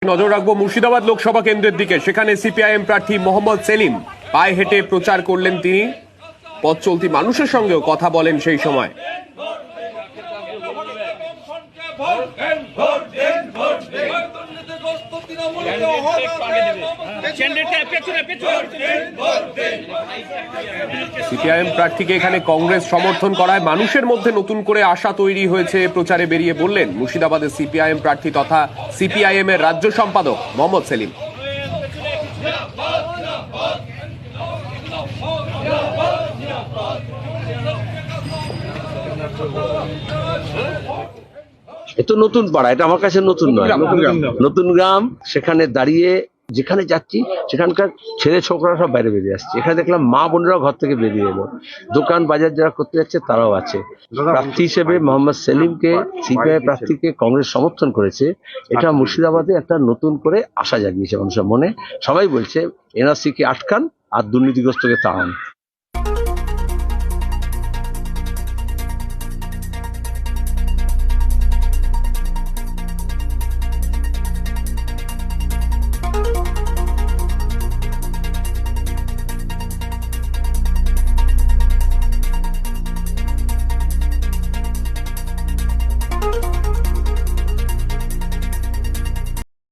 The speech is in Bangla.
নজর রাখবো মুর্শিদাবাদ লোকসভা কেন্দ্রের দিকে। সেখানে সিপিআইএম প্রার্থী মোহাম্মদ সেলিম পায়ে হেঁটে প্রচার করলেন। তিনি পথ চলতি মানুষের সঙ্গেও কথা বলেন সেই সময়। সিপিআইএম প্রার্থীকে এখানে কংগ্রেস সমর্থন করায় মানুষের মধ্যে নতুন করে আশা তৈরি হয়েছে। প্রচারে বেরিয়ে বললেন মুর্শিদাবাদের সিপিআইএম প্রার্থী তথা সিপিআইএম এর রাজ্য সম্পাদক মোহাম্মদ সেলিম। এতো নতুন পাড়া, এটা আমার কাছে নতুন নয়, নতুন গ্রাম। সেখানে দাঁড়িয়ে যেখানে যাচ্ছি সেখানকার ছেলে ছোকরা সব বাইরে বেরিয়ে আসছে। এখানে দেখলাম মা বোনেরাও ঘর থেকে বেরিয়ে এলো, দোকান বাজার যারা করতে যাচ্ছে তারাও আছে। প্রার্থী হিসেবে মোহাম্মদ সেলিমকে সিপিআই প্রার্থীকে কংগ্রেস সমর্থন করেছে, এটা মুর্শিদাবাদে একটা নতুন করে আশা জাগিয়েছে মানুষের মনে। সবাই বলছে এনআরসি কে আটকান আর দুর্নীতিগ্রস্তকে তাড়ান।